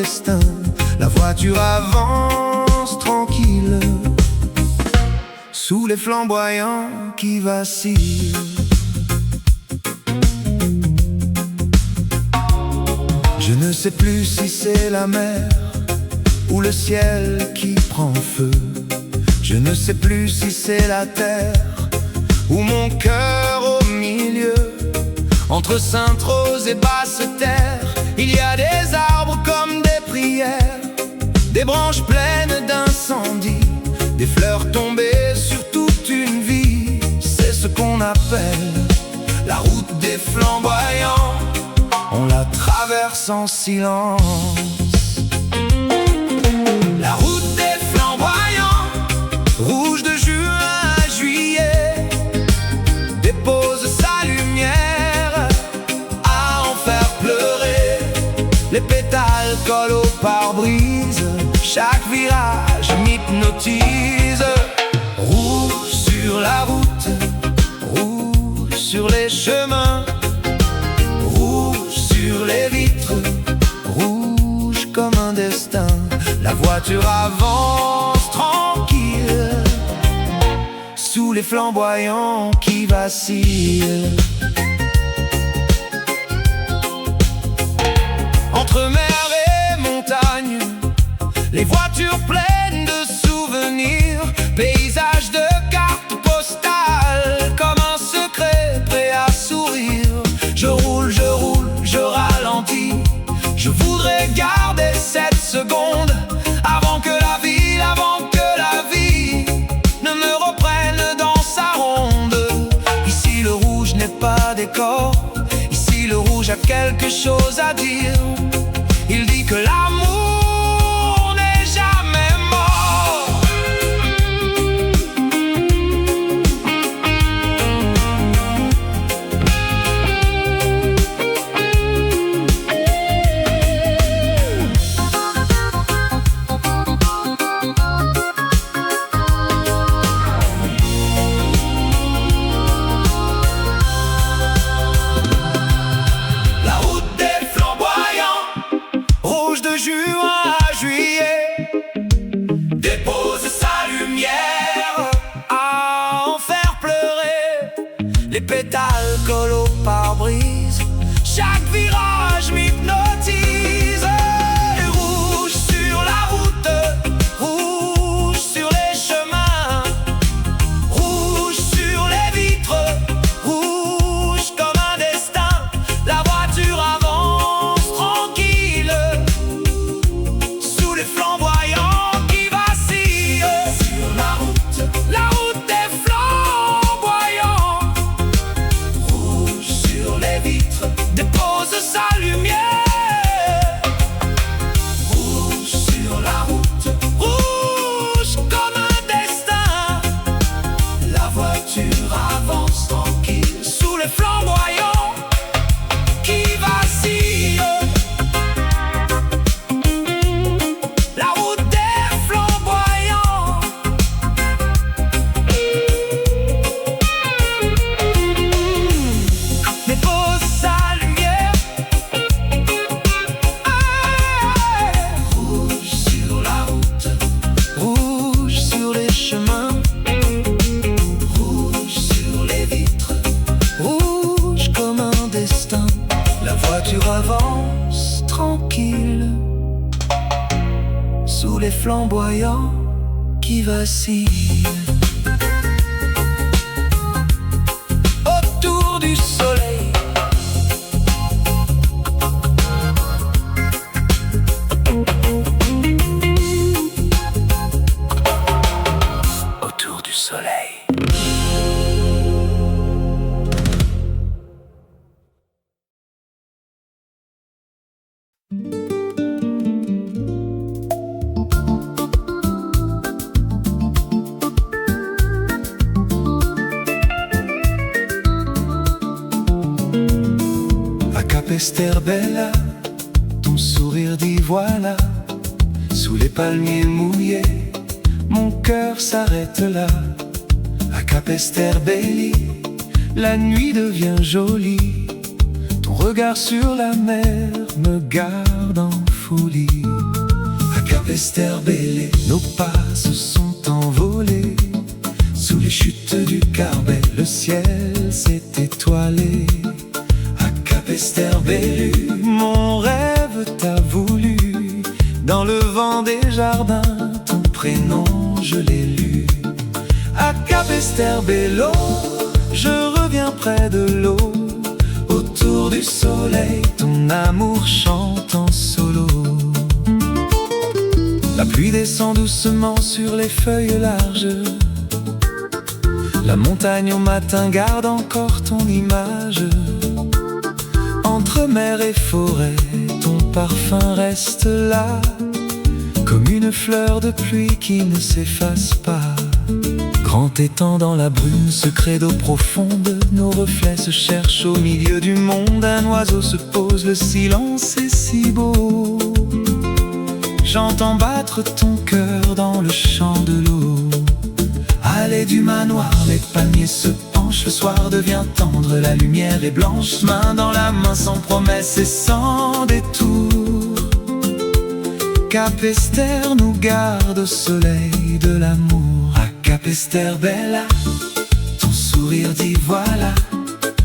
destin. La voiture avance tranquille sous les flamboyants qui vacillent. Je ne sais plus si c'est la mer ou le ciel qui prend feu. Je ne sais plus si c'est la terre ou mon cœur au milieu. Entre Sainte-Rose et Basse-Terre, il y a des arbres comme des prières, des branches pleines d'incendie, des fleurs tombées sur toute une vie. C'est ce qu'on appelle la route des flamboyants. On la traverse en silence. La route des flamboyants, rouge de juin à juillet, dépose sa lumière à en faire pleurer. Les pétales collent au pare-brise, chaque virage m'hypnotise. Rouge sur la route, rouge sur les chemins, rouge sur les vitres, rouge comme un destin. La voiture avance tranquille sous les flamboyants qui vacillent. Entre mer et montagne, les voitures pleines de souvenirs, paysages de cartes postales, comme un secret prêt à sourire. Je roule, je ralentis, je voudrais garder cette seconde avant que la vie ne me reprenne dans sa ronde. Ici le rouge n'est pas décor, ici le rouge a quelque chose à dire. Il dit que l'amour n'est jamais mort. La route des flamboyants, rouge de juin à juillet, dépose sa lumière à en faire pleurer. Les pétales collent au pare-brise, chaque virage m'hypnotise. Et rouge sur la route, rouge sur les chemins, rouge sur les vitres, rouge comme un destin. La voiture avance tranquille sous les flamboyants qui vacillent. Sur la route des flamboyants, rouge sur les vitres, dépose sa lumière. Rouge sur la route, rouge comme un destin. La voiture avance tranquille sous les flamboyants qui vacillent. La route des flamboyants. Dépose sa lumière. Rouge sur la route, rouge sur les chemins, rouge sur les vitres, rouge comme un destin. La voiture avance tranquille sous les flamboyants qui vacillent. Autour du soleil, autour du soleil. A Capesterre-Bella, ton sourire dit voilà. Sous les palmiers mouillés, mon cœur s'arrête là. À Capesterre-Belli, la nuit devient jolie. Ton regard sur la mer me garde en folie. Capesterre-Belle, nos pas se sont envolés sous les chutes du Carbet, le ciel s'est étoilé. À Capesterre-Belle, mon rêve t'a voulu. Dans le vent des jardins, ton prénom je l'ai lu. À Capesterre-Belle, je reviens près de l'eau. Autour du soleil, ton amour chante en solo. La pluie descend doucement sur les feuilles larges. La montagne au matin garde encore ton image. Entre mer et forêt, ton parfum reste là, comme une fleur de pluie qui ne s'efface pas. Grand étang dans la brume, secret d'eau profonde, nos reflets se cherchent au milieu du monde. Un oiseau se pose, le silence est si beau. J'entends battre ton cœur dans le champ de l'eau. Allée du manoir, les palmiers se penchent, le soir devient tendre, la lumière est blanche. Main dans la main, sans promesse et sans détour, Capesterre nous garde au soleil de l'amour. À Capesterre-Belle, ton sourire dit voilà.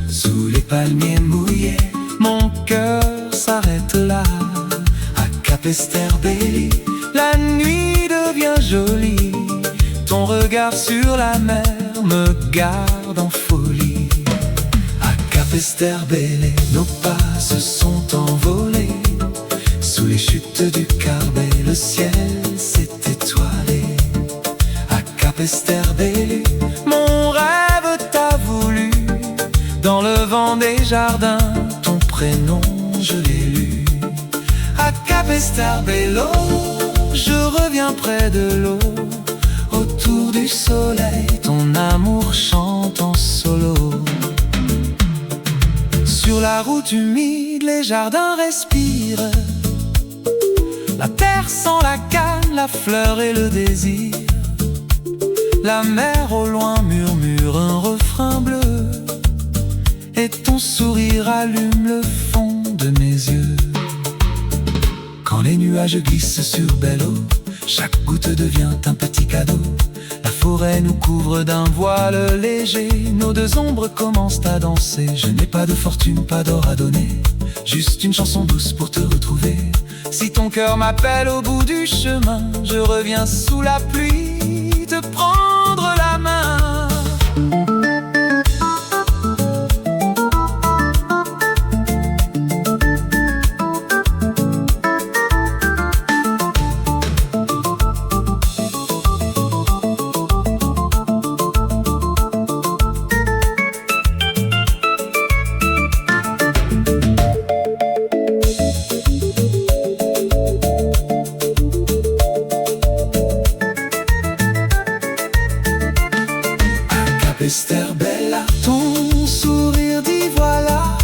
Sous les palmiers mouillés, mon cœur s'arrête là. À Capesterre-Belle, la nuit devient jolie. Ton regard sur la mer me garde en folie. À Capesterre-Belle, nos pas se sont envolés sous les chutes du Carbet, le ciel s'est étoilé. À Capesterre-Belle, mon rêve t'a voulu. Dans le vent des jardins, ton prénom je l'ai lu. À Capesterre-Belle, je reviens près de l'eau. Autour du soleil, ton amour chante en solo. Sur la route humide, les jardins respirent. La terre sent la canne, la fleur et le désir. La mer au loin murmure un refrain bleu, et ton sourire allume le fond de mes yeux. Quand les nuages glissent sur belle eau, chaque goutte devient un petit cadeau. La forêt nous couvre d'un voile léger, nos deux ombres commencent à danser. Je n'ai pas de fortune, pas d'or à donner, juste une chanson douce pour te retrouver. Si ton cœur m'appelle au bout du chemin, je reviens sous la pluie te prendre la main. Capesterre-Belle, ton sourire dit voilà.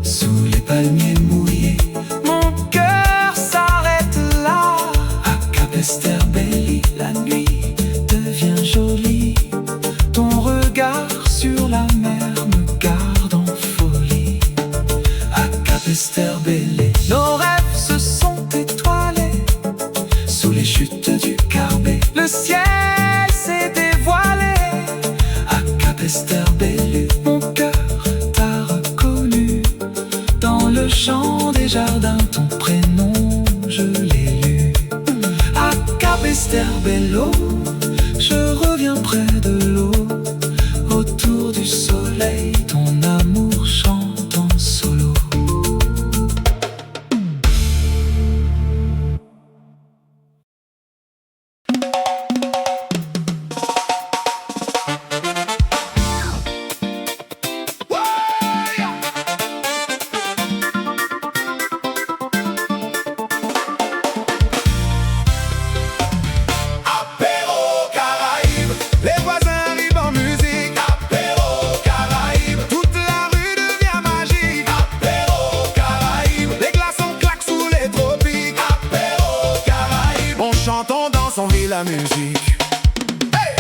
Sous les palmiers mouillés, mon cœur s'arrête là. À Capesterre-Belle, la nuit devient jolie. Ton regard sur la mer me garde en folie. À Capesterre-Belle, nos rêves se sont étoilés sous les chutes du Carbet, le ciel s'est dévoilé. Capesterre-Belle, mon cœur t'a reconnu. Dans le champ des jardins, ton prénom je l'ai lu. À Capesterre-Belle, je reviens près de l'eau. Autour du soleil, ton amour chante en solo. La musique. Hey!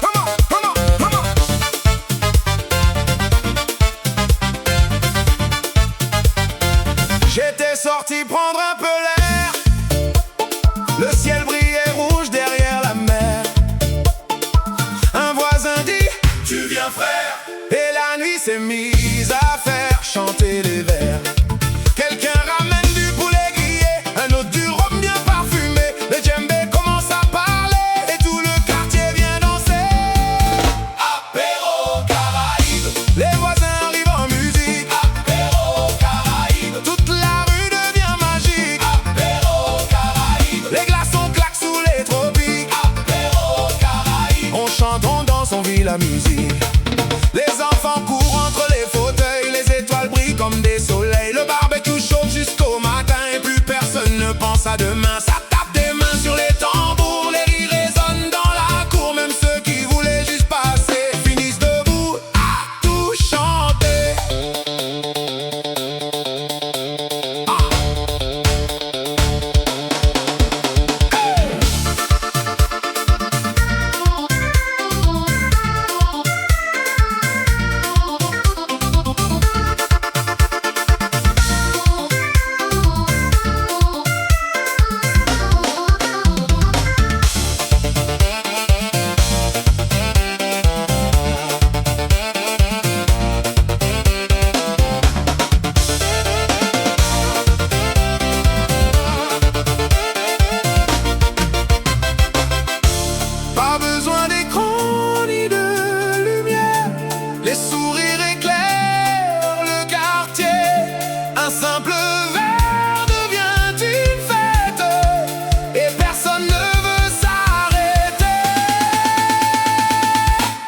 Come on, come on, come on. Le ciel brillait rouge derrière la mer. Un voisin dit: tu viens frère. Et la nuit s'est mise à faire chanter les vers. Quelqu'un ramène du poulet grillé, un autre du rhum bien parfumé. Le djembé commence à parler et tout le quartier vient danser. Apéro Caraïbe. Les voisins arrivent en musique. Apéro Caraïbe. Toute la rue devient magique. Apéro Caraïbe. Les glaçons claquent sous les tropiques. Apéro Caraïbe. On chante, on danse, on vit la musique. Les enfants courent entre les fauteuils, les étoiles brillent comme des soleils. Le barbecue chauffe jusqu'au matin et plus personne ne pense à demain. Ça tape des mains sur les tambours, les rires résonnent dans la cour. Même ceux qui voulaient juste passer finissent debout à tout chanter. Pas besoin d'écran ni de lumière, les sourires éclairent le quartier. Un simple verre devient une fête et personne ne veut s'arrêter.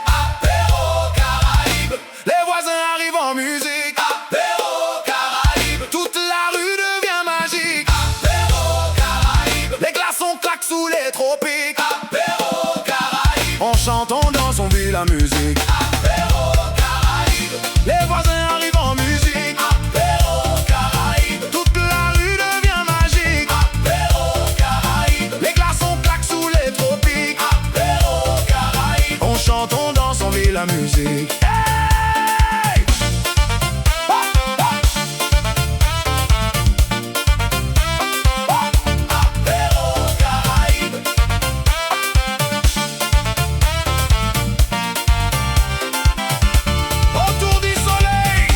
Apéro Caraïbe. Les voisins arrivent en musique. Apéro Caraïbe. Toute la rue devient magique. Apéro Caraïbe. Les glaçons claquent sous les tropiques. Apéro Caraïbe. On chante, on danse, on vit la musique. Apéro Caraïbe. Les voisins arrivent en musique. Apéro Caraïbe. Toute la rue devient magique. Apéro Caraïbe. Les glaçons claquent sous les tropiques. Apéro Caraïbe. On chante, on danse, on vit la musique. Hey! Apéro Caraïbe. Autour du soleil.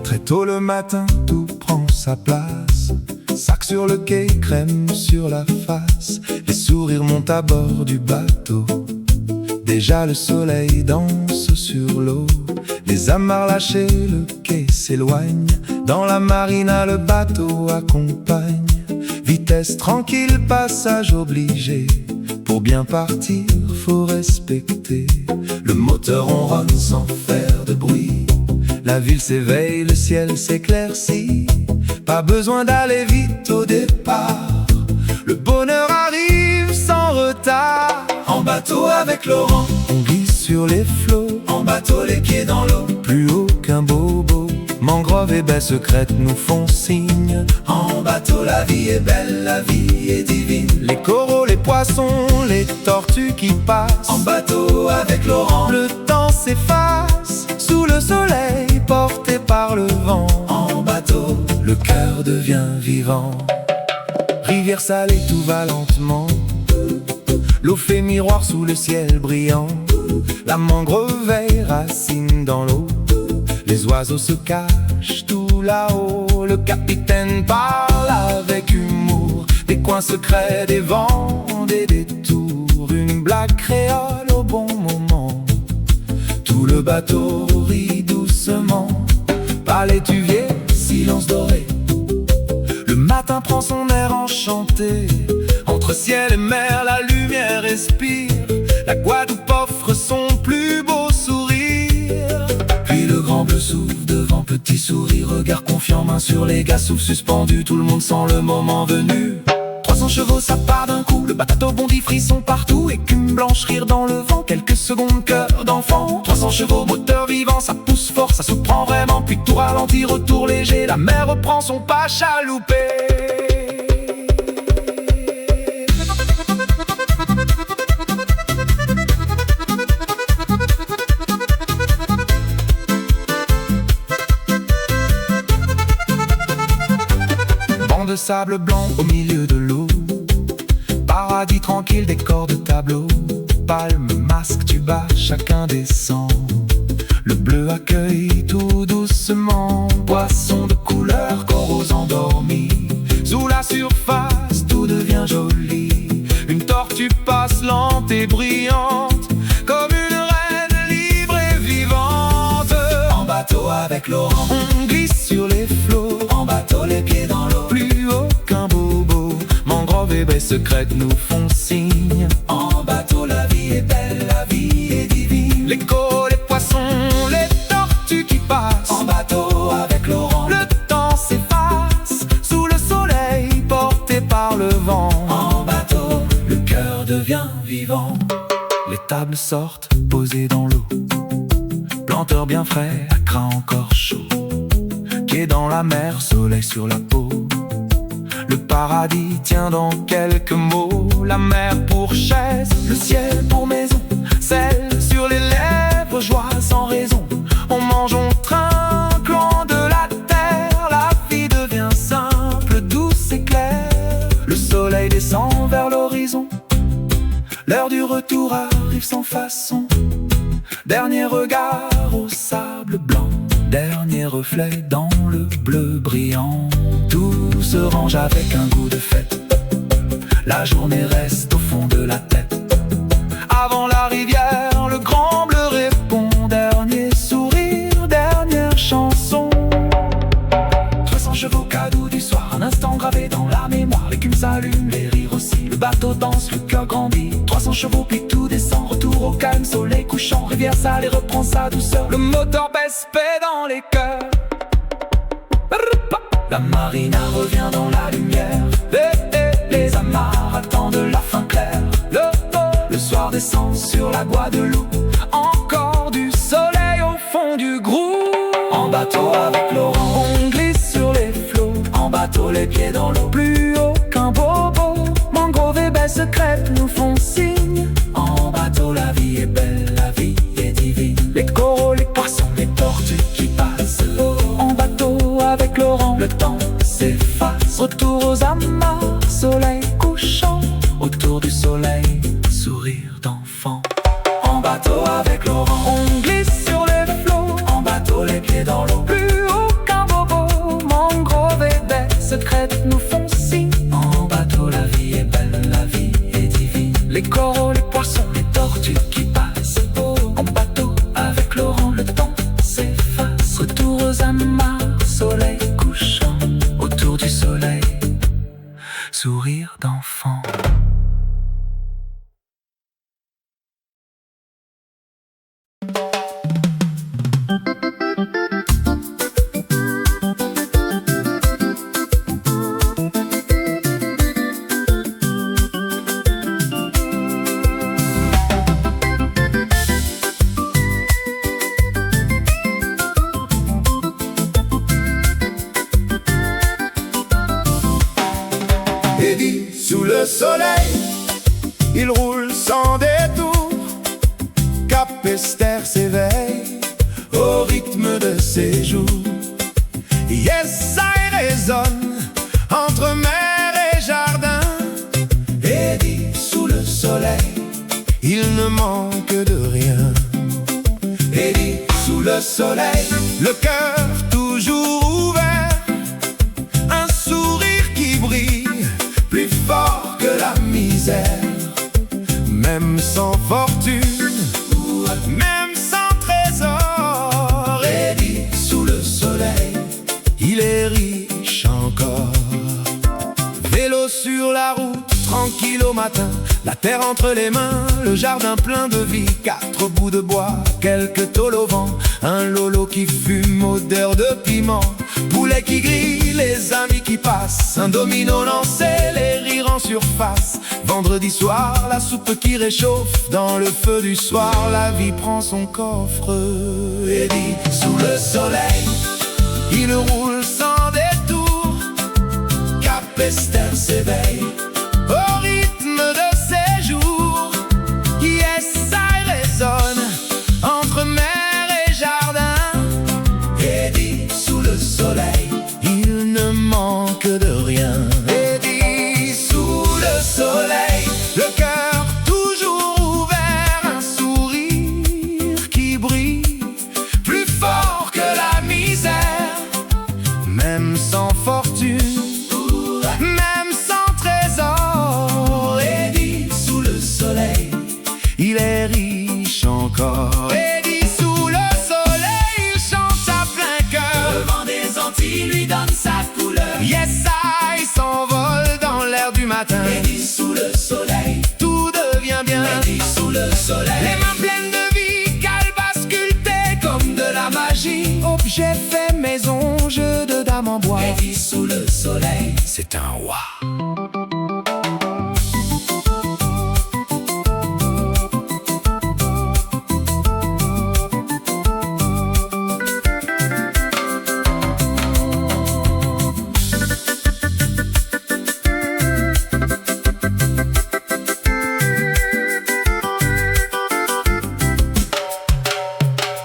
Très tôt le matin, tout prend sa place. Sac sur le quai, crème sur la face. Les sourires montent à bord du bateau. Déjà le soleil danse sur l'eau. Les amarres lâchées, le quai s'éloigne. Dans la marina, le bateau accompagne. Vitesse tranquille, passage obligé. Pour bien partir, faut respecter. Le moteur ronronne sans faire de bruit. La ville s'éveille, le ciel s'éclaircit. Pas besoin d'aller vite au départ. Le bonheur arrive sans retard. En bateau avec Laurent, on glisse sur les flots. En bateau les pieds dans l'eau, plus haut qu'un bobo. Mangrove et baies secrètes nous font signe. En bateau la vie est belle, la vie est divine. Les coraux, les poissons, les tortues qui passent. En bateau avec Laurent, le temps s'efface. Sous le soleil porté par le vent. En bateau, le cœur devient vivant. Rivière salée, tout va lentement. L'eau fait miroir sous le ciel brillant. La mangrove veille, racine dans l'eau. Les oiseaux se cachent tout là-haut. Le capitaine parle avec humour. Des coins secrets, des vents, des détours. Une blague créole au bon moment. Tout le bateau rit doucement. Pas l'étuvier, silence doré. Le matin prend son air enchanté. Entre ciel et mer, la lumière respire. La Guadeloupe offre son plus beau sourire. confiant, main sur les gaz, souffle suspendu, tout le monde sent le moment venu. 300 chevaux, ça part d'un coup, le batato bondit, frisson partout, écume blanche, rire dans le vent, quelques secondes, cœur d'enfant. 300 chevaux, moteur vivant, ça pousse fort, ça surprend vraiment, puis tout ralentit, retour léger, la mer reprend son pas chaloupé. De sable blanc au milieu de l'eau, paradis tranquille, décor de tableau, palme, masque, tuba, chacun descend. Le bleu accueille tout doucement, poisson de couleur, corps aux endormis. Sous la surface, tout devient joli. Une tortue passe lente et brillante, comme une reine libre et vivante. En bateau avec Laurent, on glisse sur les flots. En bateau, les pieds dans l'eau, plus haut qu'un bobo. Mangrove et baies secrètes nous font signe. En bateau, la vie est belle, la vie est divine. Les coraux, les poissons, les tortues qui passent. En bateau avec Laurent, le temps s'efface sous le soleil porté par le vent. En bateau, le cœur devient vivant. Les tables sortent, posées dans l'eau. Planteur bien frais, accra encore chaud. Quai dans la mer, soleil sur la peau. Le paradis tient dans quelques mots. La mer pour chaise, le ciel pour maison. Celle sur les lèvres, joie sans raison. On mange, on trinque, loin de la terre. La vie devient simple, douce et claire. Le soleil descend vers l'horizon. L'heure du retour arrive sans façon. Dernier regard au sable blanc. Dernier reflet dans le bleu brillant. Tout se range avec un goût de fête. La journée reste au fond de la tête. Avant la rivière, le grand bleu répond. Dernier sourire, dernière chanson. 300 chevaux, cadeau du soir, un instant gravé dans la mémoire. L'écume s'allume, les rires aussi. Le bateau danse, le cœur grandit. 300 chevaux, puis tout descend. Retour au calme, soleil couchant. Rivière sale et reprend sa douceur. Le moteur baisse, paix dans les cœurs. La marina revient dans la lumière. Les amarres attendent la fin claire. Le soir descend sur la Guadeloupe. Encore du soleil au fond du groupe. En bateau avec Laurent, on glisse sur les flots. En bateau, les pieds dans l'eau, plus haut qu'un bobo. Mangrove et baies secrètes nous font signe. En bateau, la vie est belle, la vie est divine. Les coraux, les poissons, les tortues qui passent. En bateau avec Laurent, le temps s'efface. Retour aux amarres, soleil couchant. Autour du soleil, sourire d'enfant. En bateau avec Laurent, on glisse sur les flots. En bateau, les pieds dans l'eau, plus haut qu'un bobo. Mangrove et baies secrètes nous font signe. En bateau, la vie est belle, la vie est divine. Les coraux, les poissons, les tortues qui passent. En bateau avec Laurent, le temps s'efface. Retour aux amarres, soleil couchant. Autour du soleil, sourire d'enfant. Eddie sous le soleil, il roule sans détour. Capesterre s'éveille au rythme de ses jours. Yes, ça résonne entre mer et jardin. Eddie sous le soleil, il ne manque de rien. Eddie sous le soleil, le cœur toujours ouvert. Un sourire qui brille plus fort que la misère. Même sans fortune, même sans trésor, Eddie sous le soleil, il est riche encore. Vélo sur la route, tranquille au matin, la terre entre les mains, le jardin plein de vie. 4 bouts de bois, quelques tôles au vent, un lolo qui fume, odeur de piment. poulet qui grille, les amis qui passent, un domino lancé, les rires en surface. Vendredi soir, la soupe qui réchauffe, dans le feu du soir, la vie prend son coffre. Et dit, sous le soleil, il roule sans détour, Capesterre s'éveille au rythme de ses jours. Yes, ça résonne entre mer et jardin. Et dit, sous le soleil, il ne manque de rien. Et dit, sous le soleil, le cœur toujours ouvert, un sourire qui brille plus fort que la misère. Même sans fortune, même sans trésor. Et dit, sous le soleil, il est riche encore. Et dit, sous le soleil, il chante à plein cœur. Le vent des Antilles lui donne sa couleur. Yes, I s'envole dans l'air du matin. Et dit, sous le soleil, tout devient bien. Et dit, sous le soleil, les mains pleines de vie, calebasse sculptée comme de la magie. Objet fait maison, jeu de dames en bois. Et dit, sous le soleil, c'est un roi.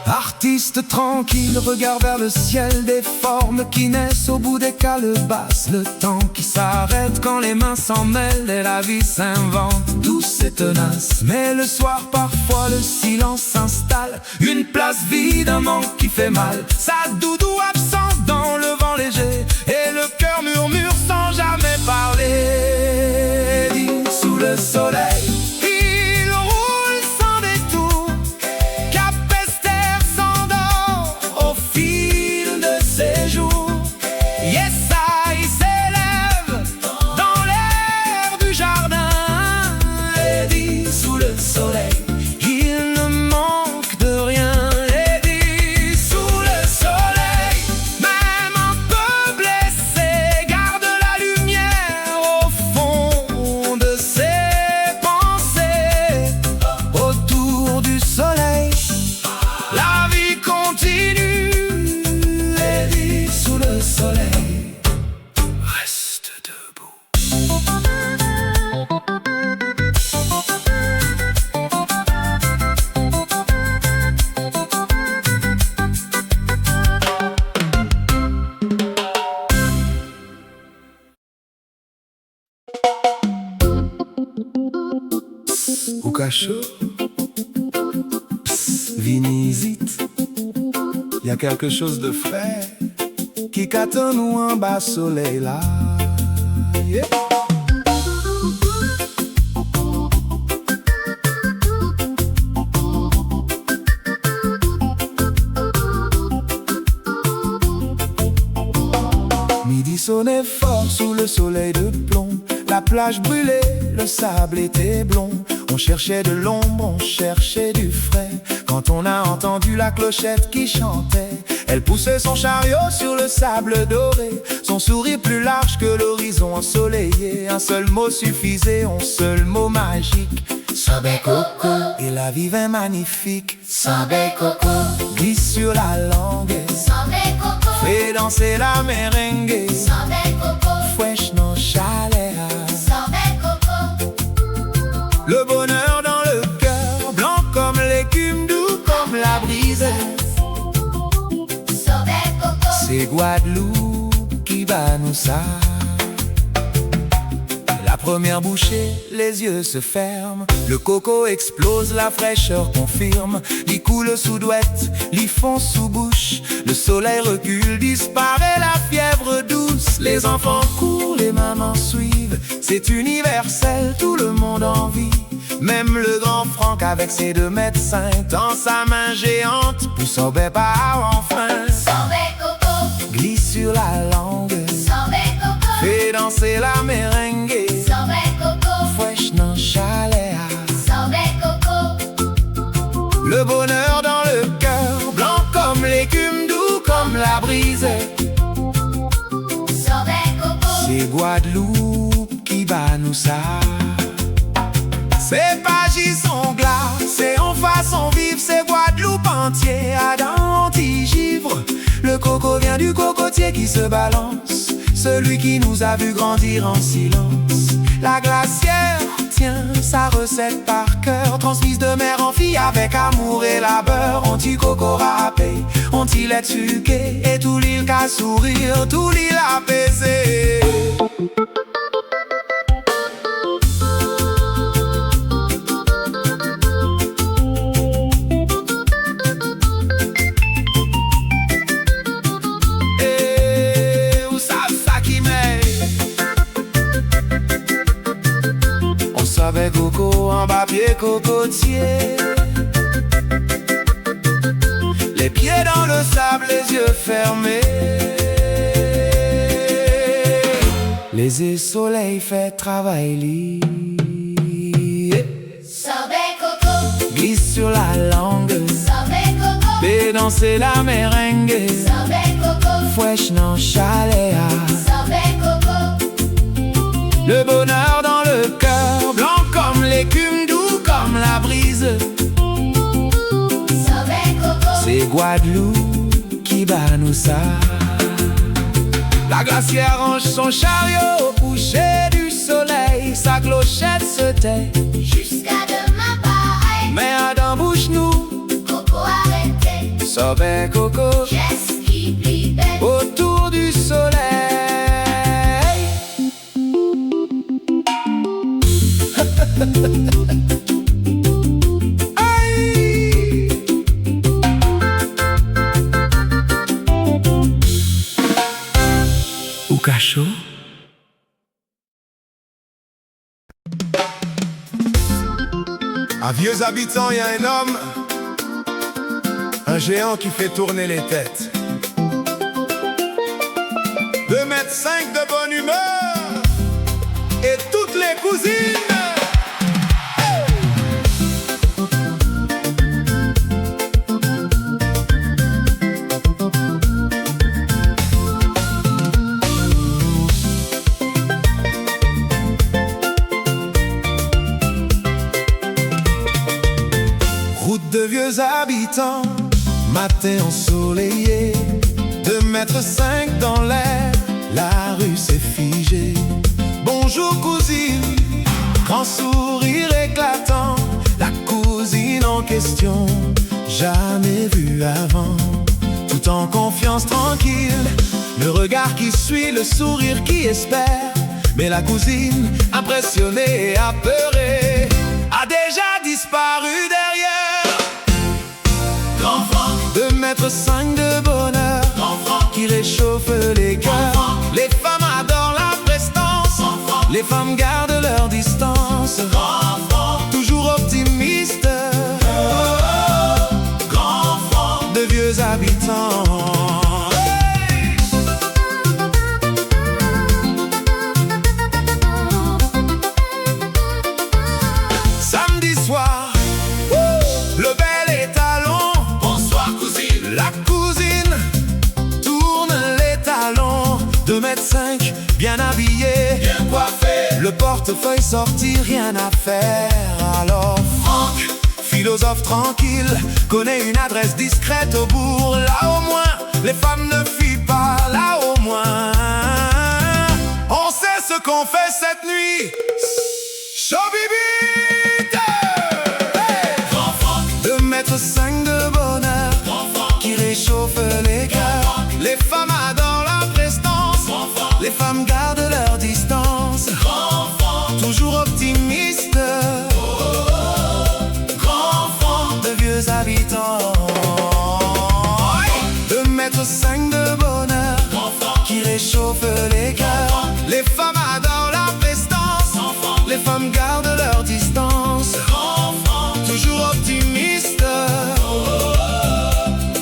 Artiste tranquille, regard vers le ciel, des formes qui naissent au bout des calebasses. Le temps qui s'arrête quand les mains s'en mêlent et la vie s'invente douce et tenace. Mais le soir parfois le silence s'installe, une place vide, un manque qui fait mal. Sa doudou absente dans le vent léger et le cœur murmure sans jamais parler. Dit, sous le soleil, au cachot, vinisite, y a quelque chose de frais qui qu'attend nous en bas soleil là. Yeah. Midi sonnait fort sous le soleil de plomb. La plage brûlait, le sable était blond. On cherchait de l'ombre, on cherchait du frais. Quand on a entendu la clochette qui chantait, elle poussait son chariot sur le sable doré. Son sourire plus large que l'horizon ensoleillé. Un seul mot suffisait, un seul mot magique. Sobe coco, Et la vie vint magnifique. sobe coco, Glisse sur la langue, sobe coco, fait danser la merengue. sobe coco, Fresh non chalet. sobe coco, Le bonheur dans le cœur, blanc comme l'écume, doux comme la brise. sobe coco, C'est Guadeloupe qui bat nous ça. La première bouchée, les yeux se ferment. Le coco explose, la fraîcheur confirme. L'y coule sous douette, l'y fond sous bouche. Le soleil recule, disparaît la fièvre douce. Les enfants courent, les mamans suivent. C'est universel, tout le monde en vit. Même le grand Franck avec ses 2,5 m dans sa main géante, pousse au bébard enfin. sobe coco, Glisse sur la langue, sobe coco, fait danser la merengue. sobe coco, Fresh non chalet. sobe coco, Le bonheur dans le cœur, blanc comme l'écume, doux comme la brise. du cocotier qui se balance, celui qui nous a vu grandir en silence. La glacière tient sa recette par cœur, transmise de mère en fille avec amour et labeur. On t'y coco râpé, on t'y lait suqué, et tout l'île qu'à sourire, tout l'île apaisé. Avec coco en papier cocotier, les pieds dans le sable, les yeux fermés. Les soleils fait travail lié. Sorbet coco, Glisse sur la langue, sorbet coco, fait danser la merengue. sorbet coco, Fouèche non chaléa, sorbet coco, le bonheur dans le cœur, blanc comme l'écume, doux comme la brise. sorbet coco, C'est Guadeloupe qui bat nous ça. La glacière range son chariot au coucher du soleil, sa clochette se tait. jusqu'à demain pareil. Mais dans bouche nous, Coco arrêté, sorbet coco, qu'est-ce qui plie belle. autour du soleil. Aïe. Ou cachot. À Vieux Habitants, il y a un homme, un géant qui fait tourner les têtes. 2,5 m de bonne humeur et toutes les cousines. Route de Vieux Habitants, matin ensoleillé, 2,5 m dans l'air, la rue s'est figée. Bonjour cousine, grand sourire éclatant, la cousine en question, jamais vue avant. Tout en confiance tranquille, le regard qui suit, le sourire qui espère. Mais la cousine, impressionnée et apeurée, a déjà disparu derrière. Grand Franck, 2,5 m de bonheur, Grand Franck, qui réchauffe les cœurs. Les femmes adorent la prestance, Grand Franck, les femmes gardent leur distance. Grand Franck, Toujours optimiste, Grand Franck, de Vieux Habitants. Samedi soir, le bel étalon, bonsoir cousine, la cousine tourne les talons. 2,5 m, bien habillé, bien coiffé, le portefeuille sorti, rien à faire. Alors Franck, philosophe tranquille, connaît une adresse discrète au bourg. Là au moins, les femmes ne fuient pas, là au moins on sait ce qu'on fait cette nuit. Showbiz, Grand Franck, 2,5 m de bonheur, Grand Franck, qui réchauffe les cœurs. Les femmes adorent la prestance, Grand Franck, les femmes gardent leur distance. Grand Franck, Toujours optimiste, Grand Franck, de Vieux Habitants. 2,5 m de bonheur, Grand Franck, qui réchauffe les cœurs. Les femmes adorent la prestance, Grand Franck, les femmes gardent leur distance. Grand Franck, Toujours optimiste,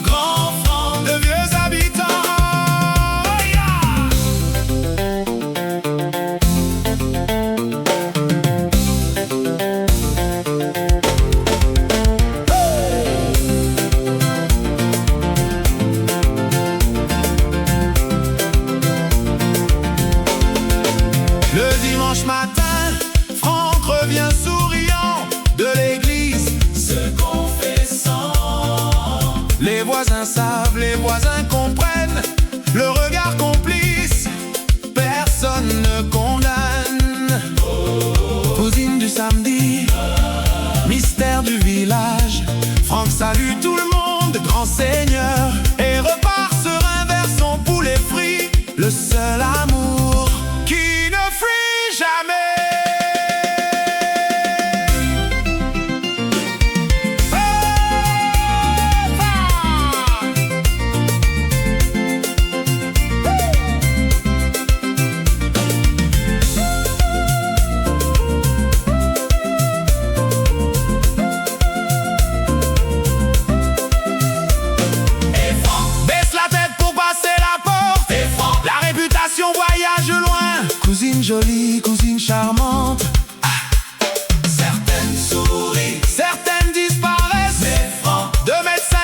Grand Franck, de Vieux Habitants. Le dimanche matin, Franck revient souriant de l'église, se confessant, les voisins savent, les voisins comprennent. le regard complice, personne ne condamne. Cousine du samedi, mystère du village, Franck salue tout le monde, grand seigneur, et repart serein vers son poulet frit, le seul amour qui ne fuit jamais. Cousine jolie, cousine charmante, certaines sourient, certaines disparaissent, mais Franck, 2,5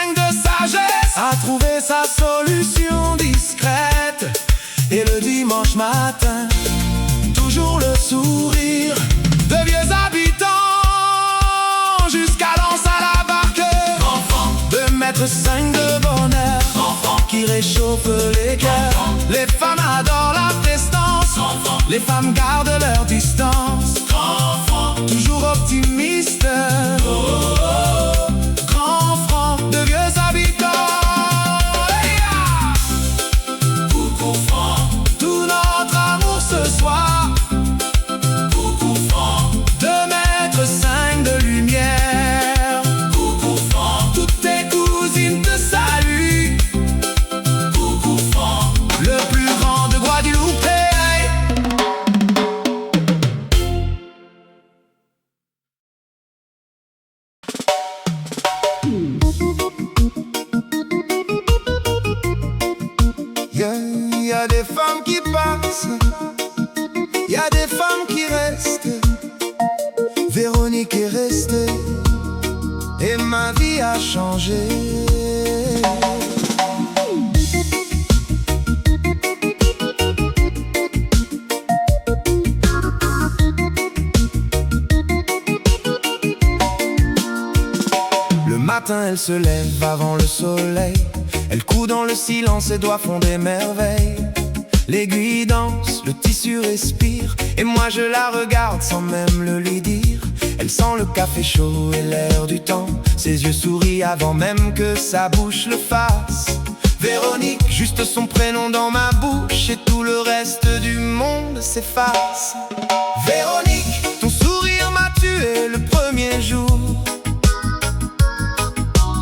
m de sagesse, a trouvé sa solution discrète. Et le dimanche matin, toujours le sourire de vieux habitants, jusqu'à l'anse à la barque. enfant, 2,5 m de bonheur, enfant, qui réchauffe les cœurs. Les femmes adorent la prestance, enfant, les femmes gardent leur distance. enfant, Toujours optimiste, grand Franck, de vieux habitants. coucou Franck, Tout notre amour ce soir, coucou Franck, 2,5 m de lumière. coucou Franck, Toutes tes cousines te saluent, coucou Franck, le plus grand de Guadeloupe. Y a des femmes qui passent, y a des femmes qui restent. Véronique est restée et ma vie a changé. Le matin, elle se lève avant le soleil. Elle coud dans le silence, ses doigts font des merveilles. L'aiguille danse, le tissu respire, et moi je la regarde sans même le lui dire. Elle sent le café chaud et l'air du temps. Ses yeux sourient avant même que sa bouche le fasse. Véronique, juste son prénom dans ma bouche, et tout le reste du monde s'efface. Véronique, ton sourire m'a tué le premier jour.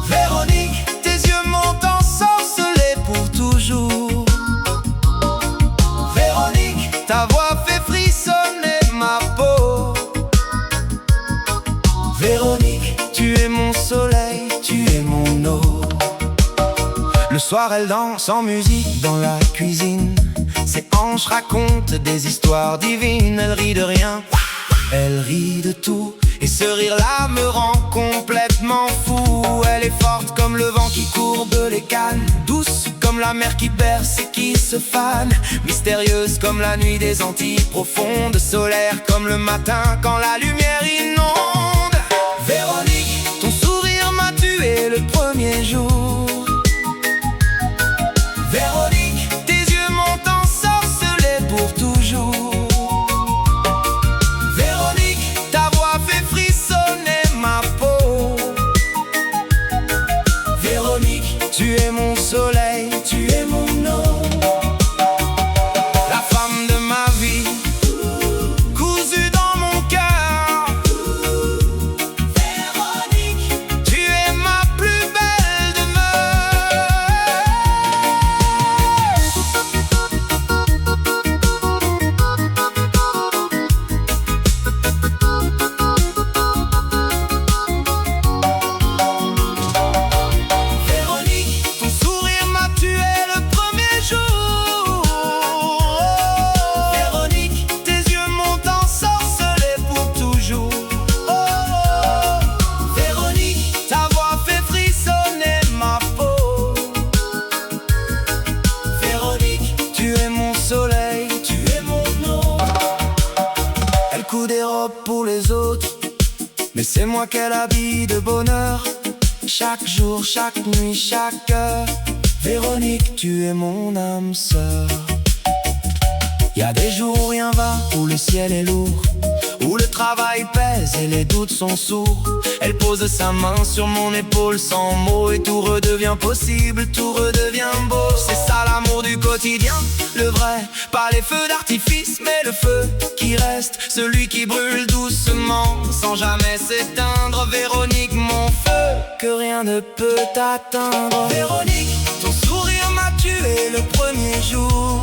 Véronique, tes yeux m'ont ensorcelé pour toujours. Véronique, ta voix fait frissonner ma peau. Véronique, tu es mon soleil, tu es mon eau. Le soir elle danse en musique dans la cuisine. Ses hanches racontent des histoires divines. Elle rit de rien, elle rit de tout, et ce rire-là me rend complètement fou. Elle est forte comme le vent qui courbe les cannes, douce comme la mer qui berce et qui se fane, mystérieuse comme la nuit des Antilles profondes, solaire comme le matin quand la lumière inonde. Véronique, ton sourire m'a tué le premier jour. Véronique, tes yeux m'ont ensorcelé pour toujours. Véronique, ta voix fait frissonner ma peau. Véronique, tu es mon soleil, tu es mon eau. La femme de ma vie, cousue dans mon cœur. Véronique, tu es ma plus belle demeure. Véronique, ton sourire m'a tué le premier jour. Véronique, tes yeux m'ont ensorcelé pour toujours. Véronique, ta voix fait frissonner ma peau. Véronique, tu es mon soleil, tu es mon eau. Elle coud des robes pour les autres, mais c'est moi qu'elle habille de bonheur. Chaque jour, chaque nuit, chaque heure, Véronique, tu es mon âme sœur. Y a des jours où rien va, où le ciel est lourd, où le travail pèse et les doutes sont sourds. Elle pose sa main sur mon épaule sans mots et tout redevient possible, tout redevient beau. C'est ça l'amour du quotidien, le vrai, pas les feux d'artifice mais le feu qui reste, celui qui brûle doucement sans jamais s'éteindre. Véronique, mon feu, que rien ne peut atteindre. Véronique, ton sourire m'a tué le premier jour.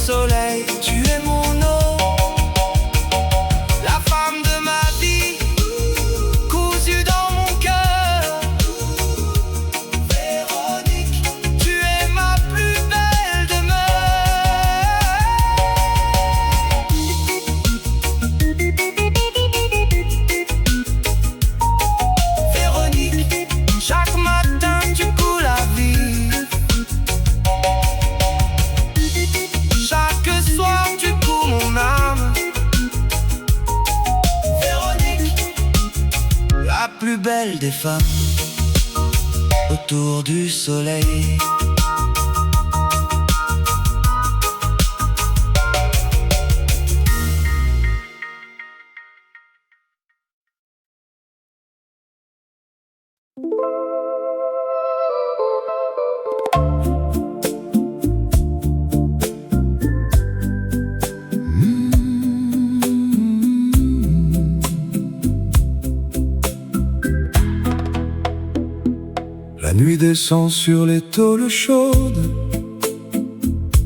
Soleil, tu es mon eau, la femme de ma vie, cousue dans mon cœur. Véronique, tu es ma plus belle demeure. Véronique, chaque matin tu coules la vie. La plus belle des femmes autour du soleil. La nuit descend sur les tôles chaudes,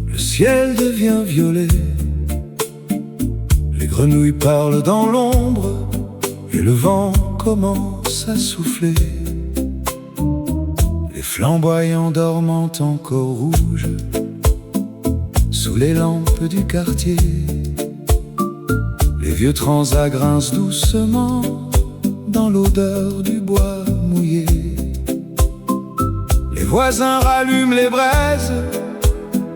le ciel devient violet. Les grenouilles parlent dans l'ombre et le vent commence à souffler. Les flamboyants dorment encore rouges sous les lampes du quartier. Les vieux transats grincent doucement dans l'odeur du bois mouillé. Les voisins rallument les braises,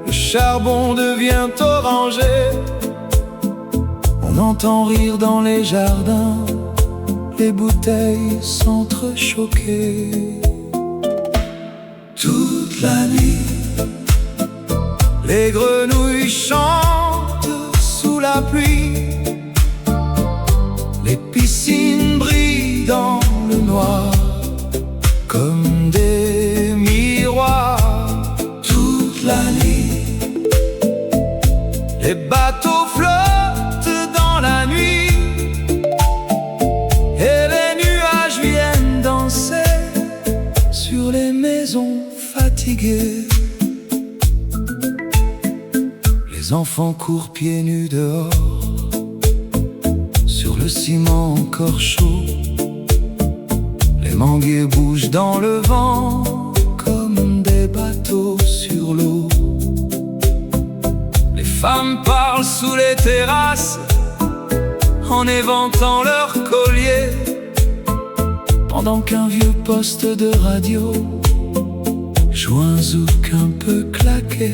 le charbon devient orangé. On entend rire dans les jardins, les bouteilles s'entrechoquer. Toute la nuit, les grenouilles chantent sous la pluie. Les piscines brillent dans le noir comme des miroirs. Toute la nuit, les bateaux flottent dans la nuit et les nuages viennent danser sur les maisons fatiguées. Les enfants courent pieds nus dehors sur le ciment encore chaud. Les manguiers bougent dans le vent comme des bateaux sur l'eau. Les femmes parlent sous les terrasses en éventant leurs colliers, pendant qu'un vieux poste de radio joue un zouk un peu claqué.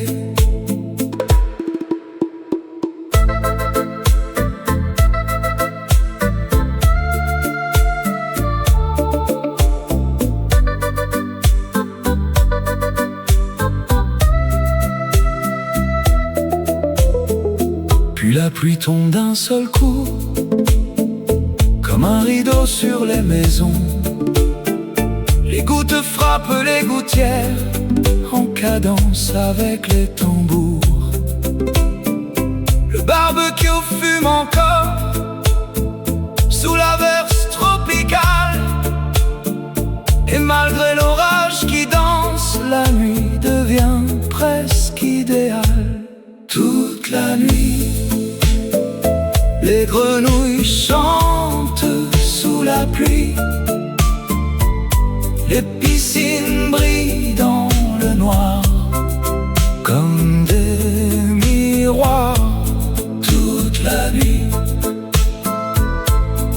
Puis la pluie tombe d'un seul coup, comme un rideau sur les maisons. Les gouttes frappent les gouttières en cadence avec les tambours. Le barbecue fume encore sous l'averse tropicale, et malgré l'orage qui danse, la nuit devient presque idéale. Toute la nuit, les grenouilles chantent sous la pluie. Les piscines brillent dans le noir comme des miroirs. Toute la nuit,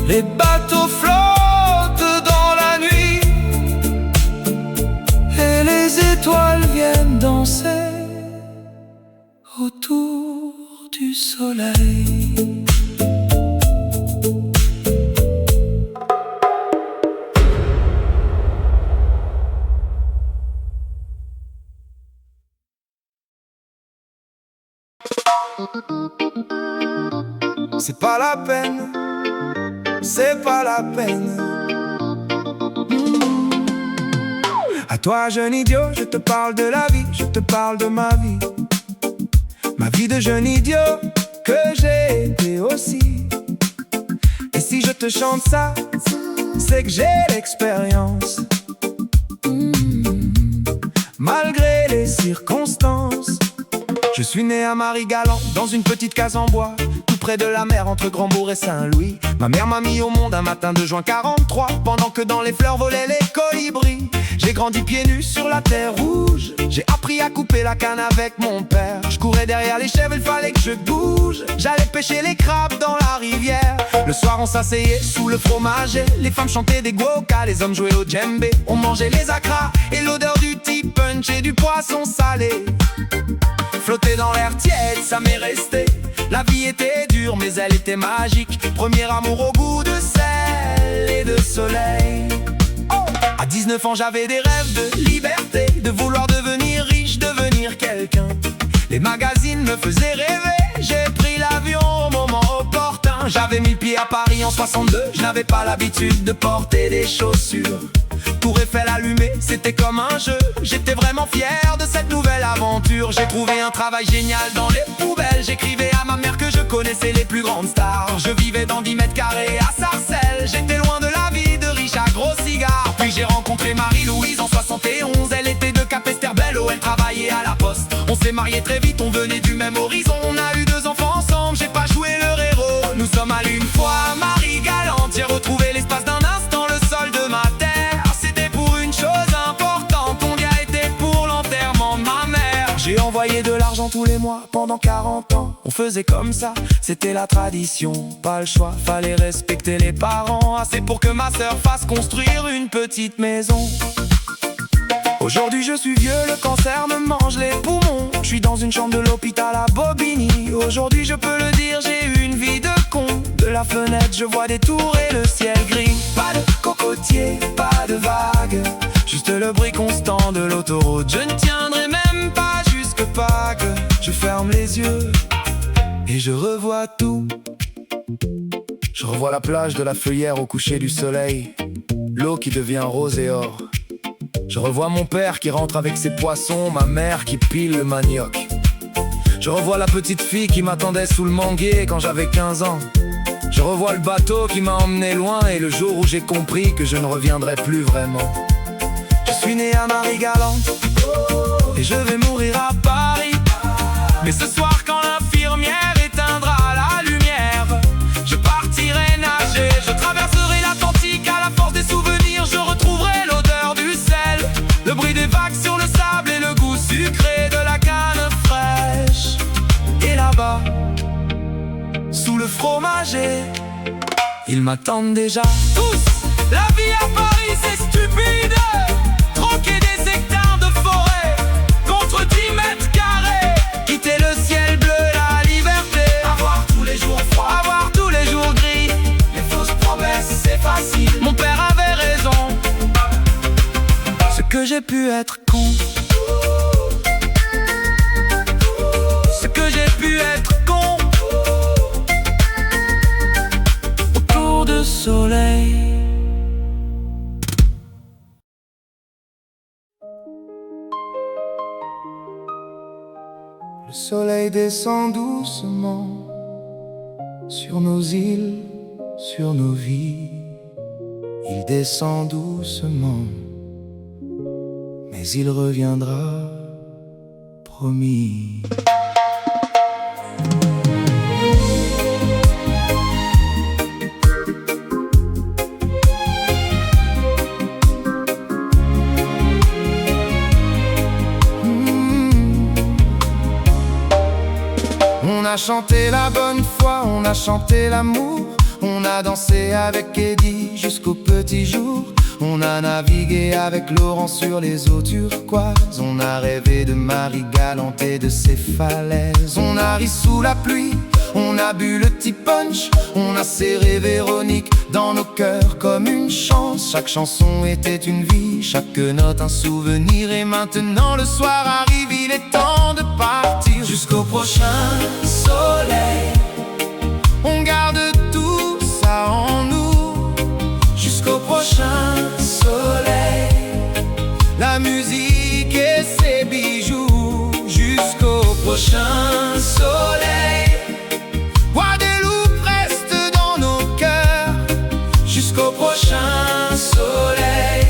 les bateaux flottent dans la nuit danser autour du soleil. C'est pas la peine, c'est pas la peine. À toi, jeune idiot, je te parle de la vie, je te parle de ma vie. Ma vie de jeune idiot que j'ai été aussi. Et si je te chante ça, c'est que j'ai l'expérience. Malgré les circonstances. Je suis né à Marie-Galante, dans une petite case en bois, tout près de la mer, entre Grandbourg et Saint-Louis. Ma mère m'a mis au monde un matin de juin 43, pendant que dans les fleurs volaient les colibris. J'ai grandi pieds nus sur la terre rouge. J'ai appris à couper la canne avec mon père. Je courais derrière les chèvres, il fallait que je bouge. J'allais pêcher les crabes dans la rivière. Le soir on s'asseyait sous le fromager. Les femmes chantaient des guokas, les hommes jouaient au djembé. On mangeait les acras et l'odeur du tea punch et du poisson salé flottait dans l'air tiède, ça m'est resté. La vie était dure mais elle était magique. Premier amour au goût de sel et de soleil. À 19 ans j'avais des rêves de liberté, de vouloir devenir riche, devenir quelqu'un. Les magazines me faisaient rêver, j'ai pris l'avion au moment opportun. J'avais mis le pied à Paris en 62, je n'avais pas l'habitude de porter des chaussures. Tour Eiffel allumé, c'était comme un jeu. J'étais vraiment fier de cette nouvelle aventure. J'ai trouvé un travail génial dans les poubelles. J'écrivais à ma mère que je connaissais les plus grandes stars. Je vivais dans 10 mètres carrés à Sarcelles. J'étais loin de la vie de riche à gros cigares. Puis j'ai rencontré Marie-Louise en 71. Elle était de Capesterre-Belle-Eau, elle travaillait à la poste. On s'est mariés très vite, on venait du même horizon. On a eu 2 enfants ensemble, j'ai pas joué leur héros. Nous sommes allés une fois à Marie-Galante. J'ai retrouvé l'espace d'un instant, le sol de ma terre. J'ai envoyé de l'argent tous les mois pendant 40 ans. On faisait comme ça, c'était la tradition. Pas le choix, fallait respecter les parents. Assez pour que ma sœur fasse construire une petite maison. Aujourd'hui je suis vieux, le cancer me mange les poumons. Je suis dans une chambre de l'hôpital à Bobigny. Aujourd'hui je peux le dire, j'ai eu une vie de con. De la fenêtre je vois des tours et le ciel gris. Pas de cocotier, pas de vagues, juste le bruit constant de l'autoroute. Je ne tiendrai même pas jusque Pâques. Je ferme les yeux et je revois tout. Je revois la plage de la Feuillère au coucher du soleil, l'eau qui devient rose et or. Je revois mon père qui rentre avec ses poissons, ma mère qui pile le manioc. Je revois la petite fille qui m'attendait sous le manguier quand j'avais 15 ans. Je revois le bateau qui m'a emmené loin et le jour où j'ai compris que je ne reviendrai plus vraiment. Je suis né à Marie-Galante et je vais mourir à Paris. Mais ce soir quand l'infirmière éteindra la lumière, je partirai nager, je traverserai l'Atlantique à la force des souvenirs. Je retrouverai l'odeur du sel, le bruit des vagues sur le sable et le goût sucré de la canne fraîche. Et là-bas, sous le fromager, ils m'attendent déjà tous. La vie à Paris c'est stupide, troquer des hectares de forêt contre 10 mètres carrés. Quitter le ciel bleu, la liberté, avoir tous les jours froid, avoir tous les jours gris. Les fausses promesses c'est facile, mon père avait raison. Ce que j'ai pu être con, ce que j'ai pu être con. Autour de soleil. Le soleil descend doucement sur nos îles, sur nos vies. Il descend doucement, mais il reviendra, promis. On a chanté la bonne foi, on a chanté l'amour, on a dansé avec Eddie jusqu'au petit jour. On a navigué avec Laurent sur les eaux turquoises. On a rêvé de Marie Galante et de ses falaises. On a ri sous la pluie, on a bu le petit punch. On a serré Véronique dans nos cœurs comme une chance. Chaque chanson était une vie, chaque note un souvenir. Et maintenant le soir arrive, il est temps de partir. Jusqu'au prochain soleil, on garde tout ça en nous. Jusqu'au prochain soleil, la musique et ses bijoux. Jusqu'au prochain soleil, Guadeloupe reste dans nos cœurs. Jusqu'au prochain soleil,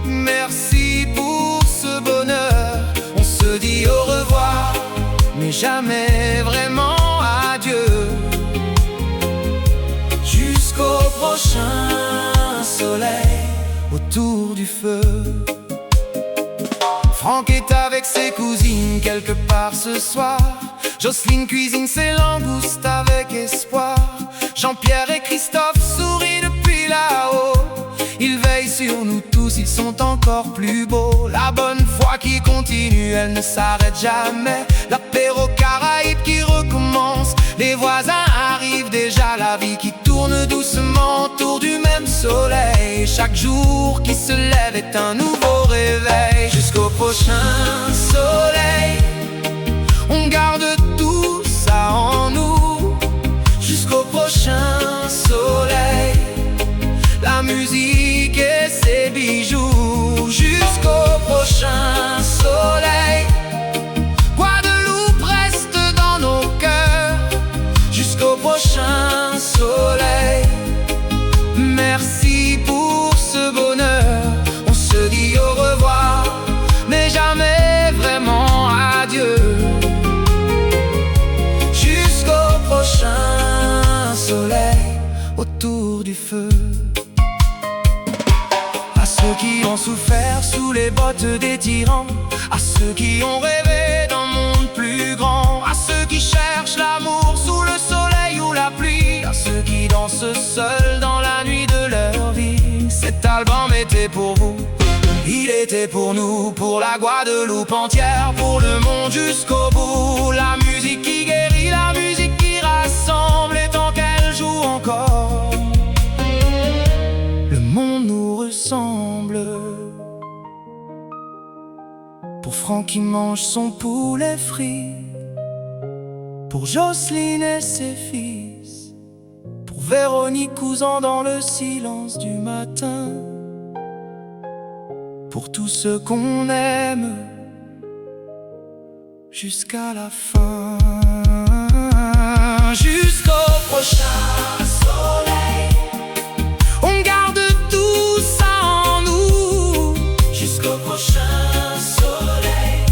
merci pour ce bonheur. On se dit au revoir, mais jamais vraiment adieu. Jusqu'au prochain soleil, autour du feu. Franck est avec ses cousines quelque part ce soir. Jocelyne cuisine ses langoustes avec espoir. Jean-Pierre et Christophe sourient depuis là-haut. Ils veillent sur nous tous, ils sont encore plus beaux. La bonne foi qui continue, elle ne s'arrête jamais. L'apéro Caraïbe qui recommence. Les voisins arrivent déjà, la vie qui tourne doucement autour du même soleil. Chaque jour qui se lève est un nouveau réveil. Jusqu'au prochain soleil, on garde tout ça en nous. Jusqu'au prochain soleil, la musique et ses bijoux. Jusqu'au prochain soleil, Guadeloupe reste dans nos cœurs. Jusqu'au prochain soleil, merci pour ce bonheur. On se dit au revoir, mais jamais vraiment adieu. Jusqu'au prochain soleil, autour du feu. À ceux qui ont souffert sous les bottes des tyrans, à ceux qui ont rêvé d'un monde plus grand, à ceux qui cherchent l'amour sous le soleil ou la pluie, à ceux qui dansent seuls dans la nuit de leur vie. Cet album était pour vous, il était pour nous, pour la Guadeloupe entière, pour le monde jusqu'au bout. La musique qui guérit, la musique qui rassemble, et tant qu'elle joue encore, le monde nous ressemble. Pour Franck qui mange son poulet frit, pour Jocelyne et ses fils, pour Véronique cousant dans le silence du matin, pour tous ceux qu'on aime jusqu'à la fin. Jusqu'au prochain soleil, on garde tout ça en nous. Jusqu'au prochain soleil,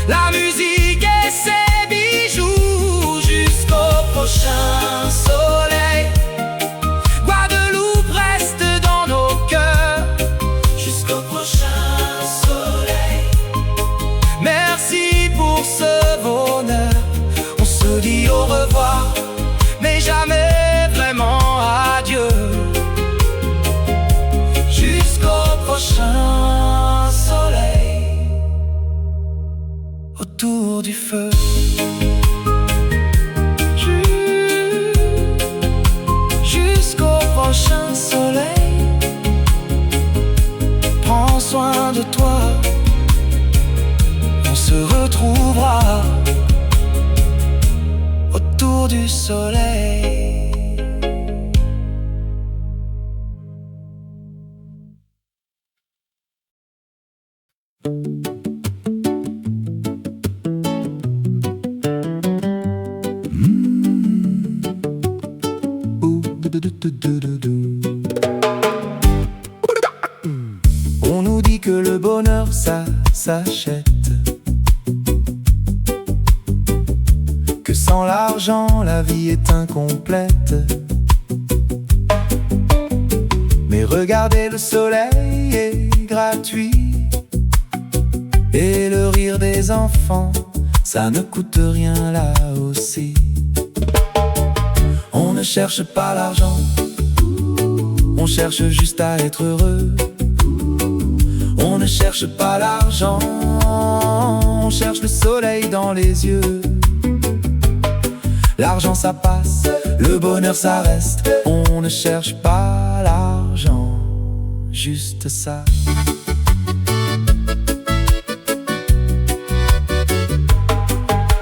la musique et ses bijoux. Jusqu'au prochain soleil, Guadeloupe reste dans nos cœurs. Jusqu'au prochain soleil, merci pour ce bonheur. On se dit au revoir, mais jamais vraiment adieu. Jusqu'au prochain soleil, autour du feu. Jusqu'au prochain soleil, prends soin de toi. On se retrouvera autour du soleil. On nous dit que le bonheur ça s'achète, que sans l'argent la vie est incomplète. Mais regardez, le soleil est gratuit, et le rire des enfants, ça ne coûte rien là aussi. On ne cherche pas l'argent, On cherche juste à être heureux. On ne cherche pas l'argent, on cherche le soleil dans les yeux. L'argent ça passe, le bonheur ça reste. On ne cherche pas l'argent, juste ça.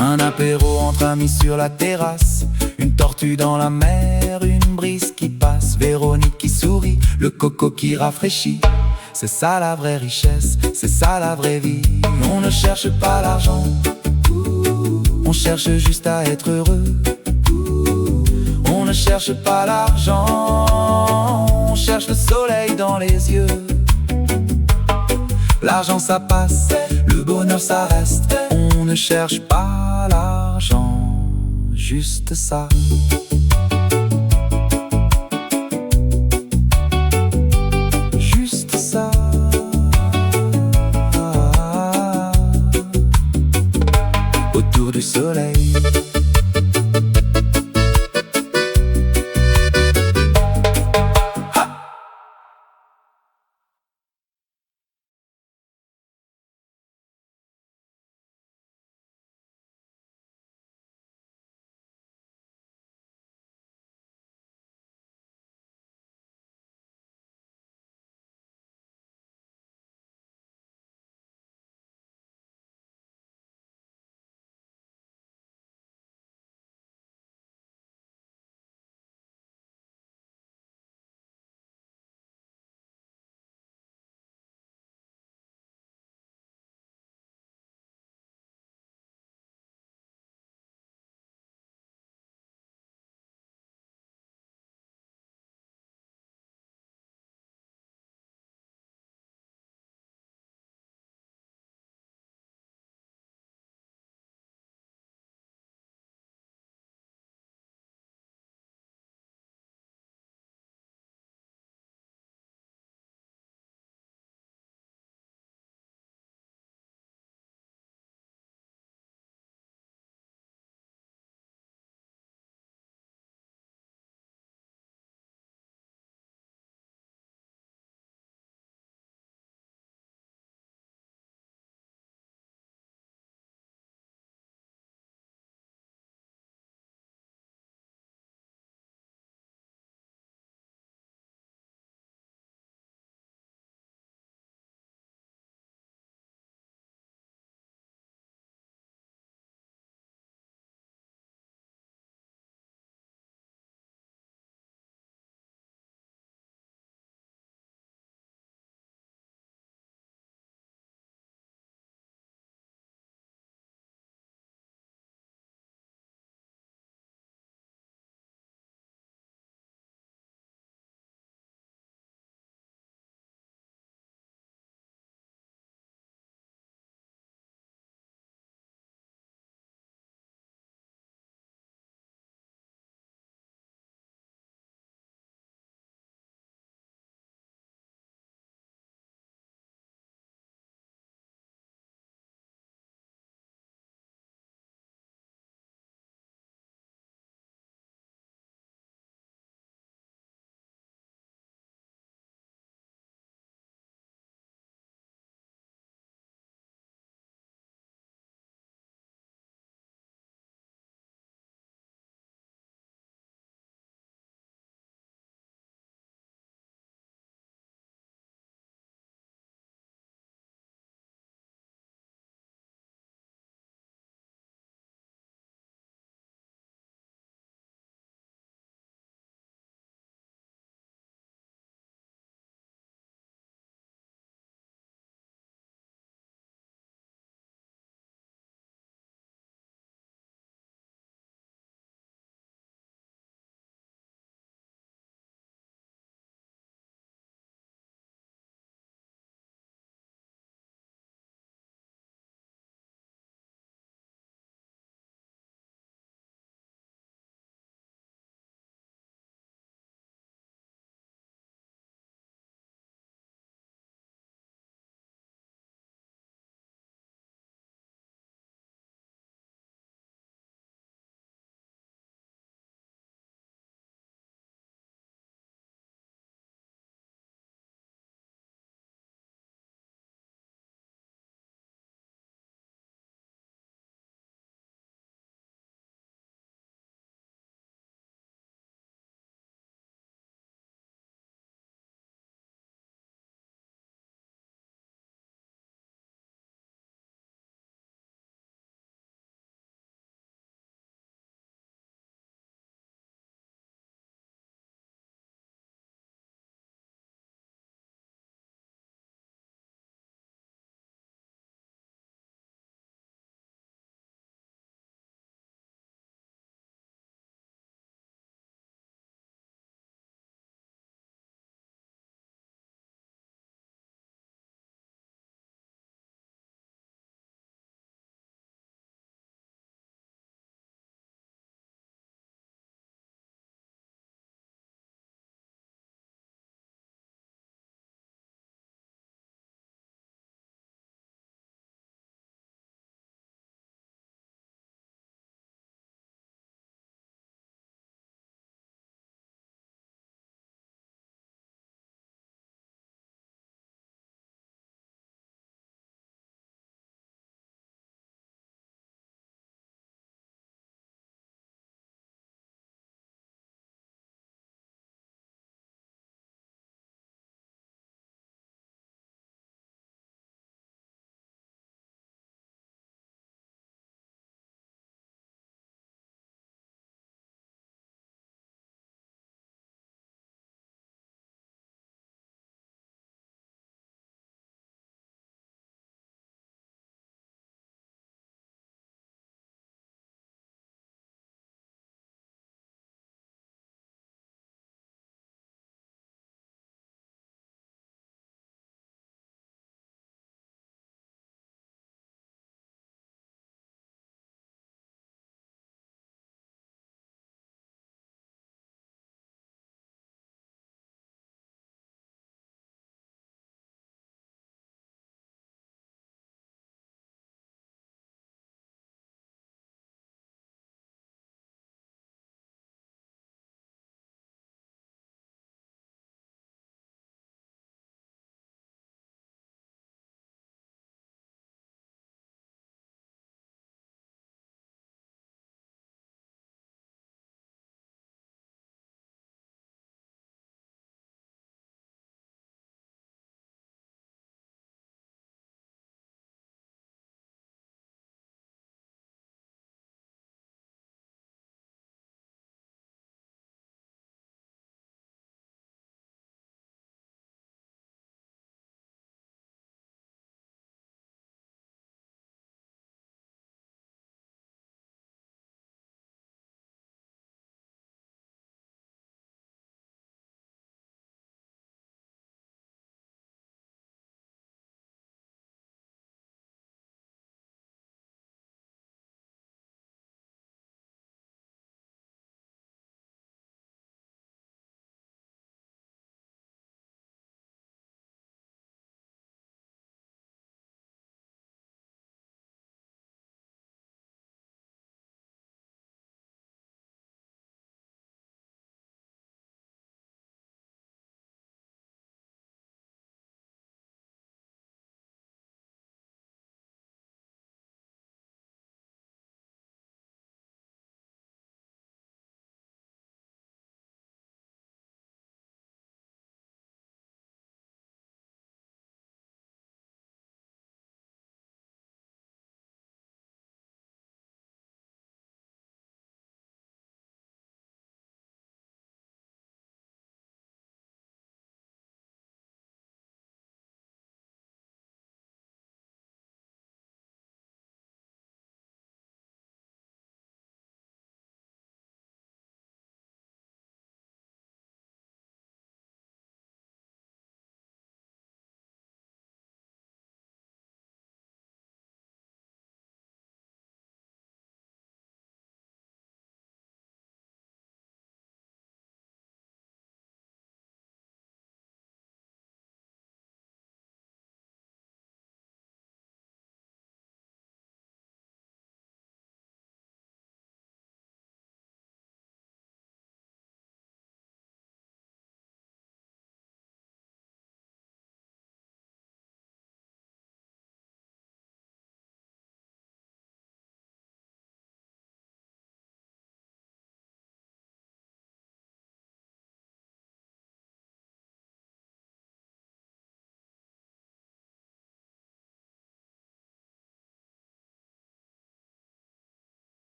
Un apéro entre amis sur la terrasse, une tortue dans la mer, une brise qui passe, Véronique qui sourit, le coco qui rafraîchit. C'est ça la vraie richesse, c'est ça la vraie vie. On ne cherche pas l'argent, on cherche juste à être heureux. On ne cherche pas l'argent, on cherche le soleil dans les yeux. L'argent ça passe, le bonheur ça reste. On ne cherche pas l'argent, juste ça.